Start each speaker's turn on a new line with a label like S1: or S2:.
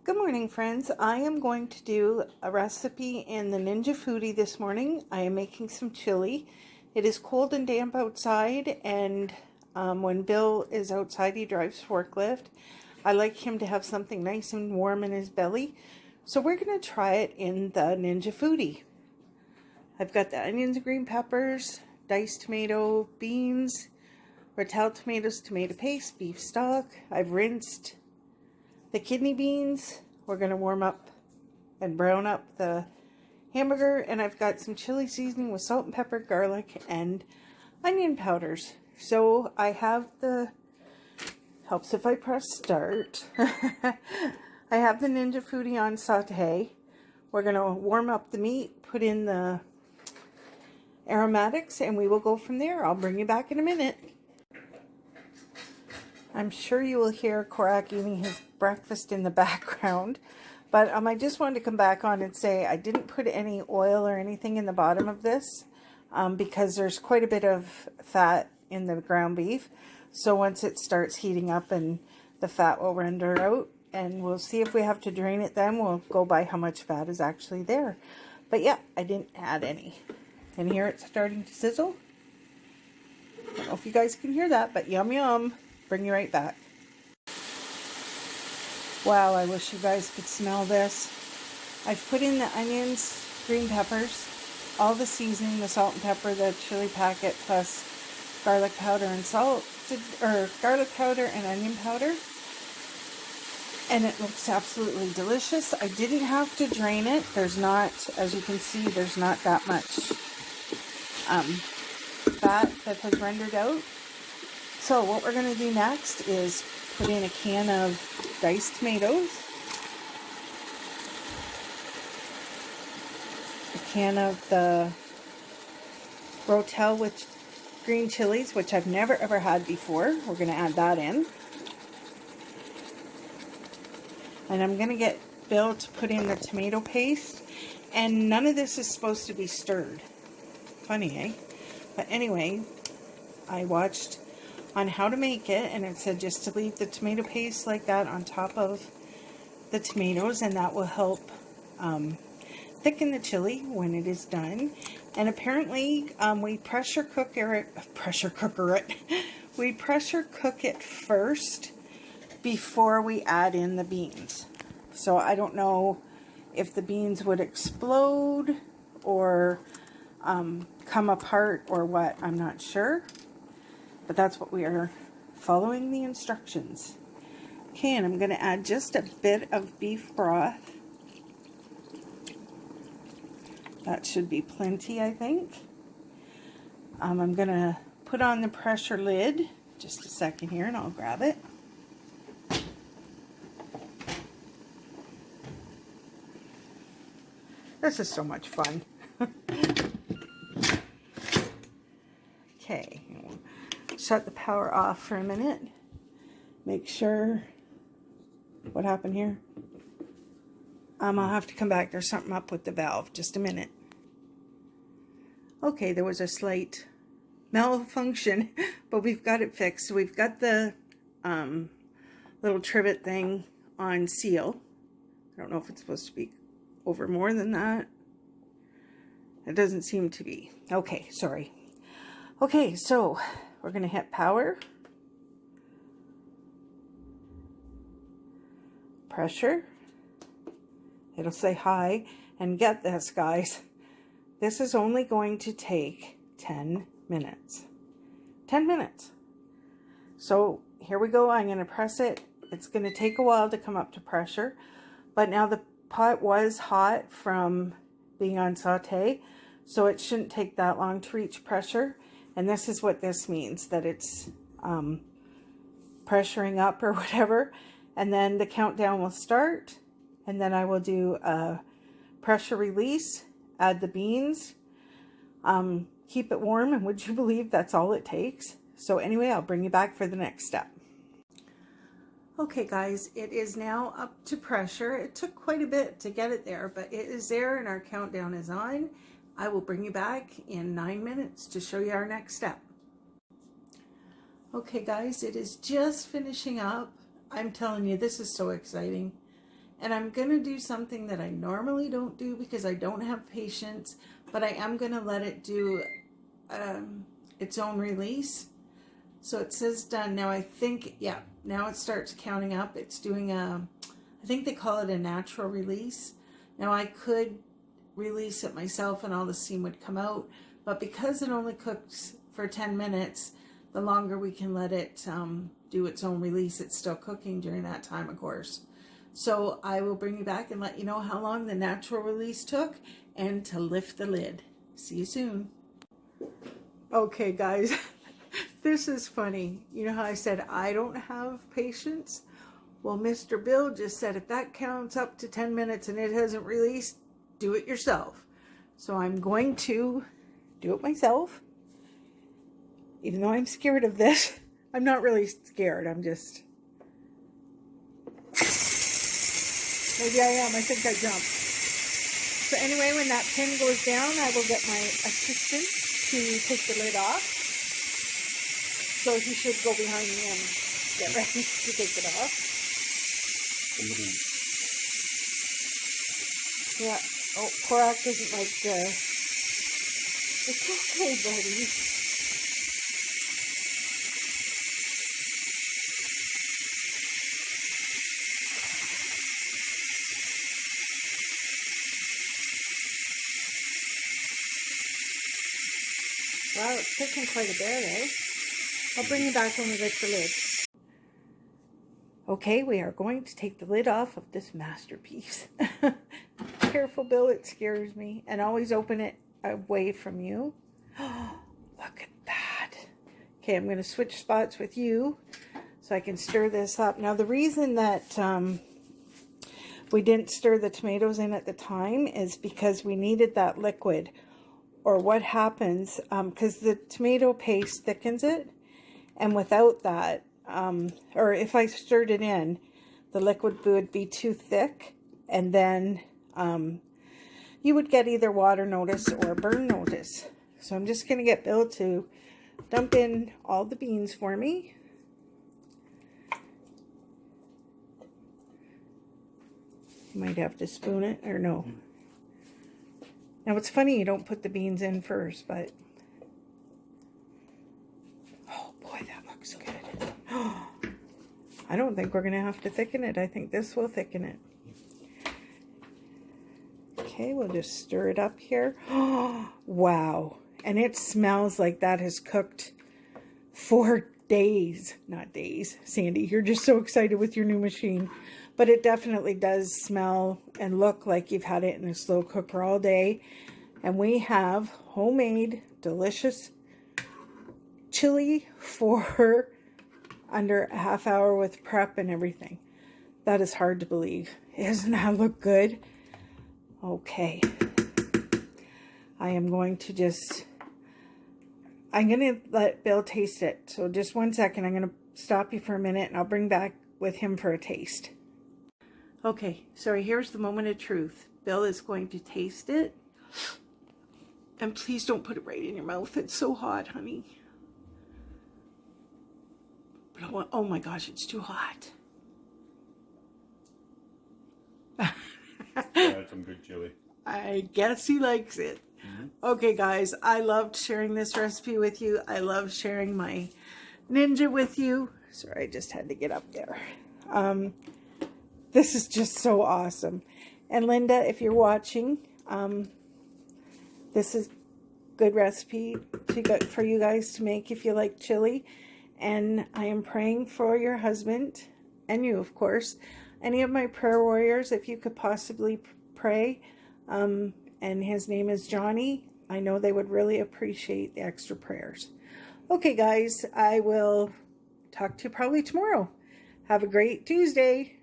S1: Good morning, friends. I am going to do a recipe in the Ninja Foodi this morning. I am making some chili. It is cold and damp outside, and when Bill is outside, he drives forklift. I like him to have something nice and warm in his belly. So we're going to try it in the Ninja Foodi. I've got the onions and green peppers, diced tomato, beans, Rotel tomatoes, tomato paste, beef stock. I've rinsed the kidney beans. We're going to warm up and brown up the hamburger, and I've got some chili seasoning with salt and pepper, garlic, and onion powders. So I have the, helps if I press start. I have the Ninja Foodi on saute. We're going to warm up the meat, put in the aromatics, and we will go from there. I'll bring you back in a minute. I'm sure you will hear Korak eating his breakfast in the background, but I just wanted to come back on and say I didn't put any oil or anything in the bottom of this because there's quite a bit of fat in the ground beef. So once it starts heating up, and the fat will render out, and we'll see if we have to drain it then. We'll go by how much fat is actually there. But yeah, I didn't add any. And here it's starting to sizzle. I don't know if you guys can hear that, but yum yum. Bring you right back. Wow, I wish you guys could smell this. I've put in the onions, green peppers, all the seasoning, the salt and pepper, the chili packet, plus garlic powder and salt, or garlic powder and onion powder. And it looks absolutely delicious. I didn't have to drain it. There's not, as you can see, there's not that much fat that has rendered out. So what we're going to do next is put in a can of diced tomatoes, a can of the Rotel with green chilies, which I've never ever had before. We're going to add that in. And I'm going to get Bill to put in the tomato paste. And none of this is supposed to be stirred. Funny, eh? But anyway, I watched on how to make it, and it said just to leave the tomato paste like that on top of the tomatoes, and that will help thicken the chili when it is done. And apparently we pressure cook it first before we add in the beans. So I don't know if the beans would explode or come apart or what. I'm not sure. But that's what we are following the instructions. Okay, and I'm going to add just a bit of beef broth. That should be plenty, I think. I'm going to put on the pressure lid. Just a second here, and I'll grab it. This is so much fun. Okay. Shut the power off for a minute. Make sure, what happened here? I'll have to come back. There's something up with the valve. Just a minute. Okay, there was a slight malfunction, but we've got it fixed. So we've got the little trivet thing on seal. I don't know if it's supposed to be over more than that. It doesn't seem to be. Okay, sorry. Okay, so we're going to hit power, pressure, it'll say high, and get this, guys, this is only going to take 10 minutes. 10 minutes. So here we go. I'm going to press it. It's going to take a while to come up to pressure, but now the pot was hot from being on saute, so it shouldn't take that long to reach pressure. And this is what this means, that it's pressuring up or whatever. And then the countdown will start. And then I will do a pressure release, add the beans, keep it warm. And would you believe that's all it takes? So anyway, I'll bring you back for the next step. Okay guys, it is now up to pressure. It took quite a bit to get it there, but it is there and our countdown is on. I will bring you back in 9 minutes to show you our next step. Okay guys, it is just finishing up. I'm telling you, this is so exciting. And I'm going to do something that I normally don't do because I don't have patience, but I am going to let it do its own release. So it says done. Now I think, yeah, now it starts counting up. It's doing I think they call it a natural release. Now I could release it myself and all the steam would come out, but because it only cooks for 10 minutes, the longer we can let it do its own release, it's still cooking during that time, of course. So I will bring you back and let you know how long the natural release took and to lift the lid. See you soon. Okay guys, this is funny. You know how I said I don't have patience? Well, Mr. Bill just said if that counts up to 10 minutes and it hasn't released, do it yourself. So I'm going to do it myself. Even though I'm scared of this, I'm not really scared. I'm just... Maybe I am. I think I jumped. So anyway, when that pin goes down, I will get my assistant to take the lid off. So he should go behind me and get ready to take it off. Yeah. Oh, Korak doesn't like the... It's okay, buddy. Wow, it's cooking quite a bit, eh? I'll bring you back when we lift the lid. Okay, we are going to take the lid off of this masterpiece. Careful, Bill, it scares me. And always open it away from you. Oh, look at that. Okay, I'm going to switch spots with you so I can stir this up. Now, the reason that we didn't stir the tomatoes in at the time is because we needed that liquid. Or what happens, because the tomato paste thickens it, and without that, or if I stirred it in, the liquid would be too thick, and then you would get either water notice or burn notice. So I'm just going to get Bill to dump in all the beans for me. You might have to spoon it, or no. Now, it's funny you don't put the beans in first, but... Oh, boy, that looks good. I don't think we're going to have to thicken it. I think this will thicken it. Okay, we'll just stir it up here. Wow. And it smells like that has cooked for days. Not days. Sandy, you're just so excited with your new machine. But it definitely does smell and look like you've had it in a slow cooker all day. And we have homemade, delicious chili for under a half hour with prep and everything. That is hard to believe. Doesn't that look good? Okay. I am going to just... I'm going to let Bill taste it. So just 1 second. I'm going to stop you for a minute and I'll bring back with him for a taste. Okay, so here's the moment of truth. Bill is going to taste it. And please don't put it right in your mouth. It's so hot, honey. Oh my gosh, it's too hot.
S2: That's some good chili.
S1: I guess he likes it. Okay, guys, I loved sharing this recipe with you. I love sharing my Ninja with you. Sorry, I just had to get up there. This is just so awesome. And Linda, if you're watching, this is good recipe for you guys to make if you like chili. And I am praying for your husband and you, of course. Any of my prayer warriors, if you could possibly pray. And his name is Johnny. I know they would really appreciate the extra prayers. Okay, guys, I will talk to you probably tomorrow. Have a great Tuesday.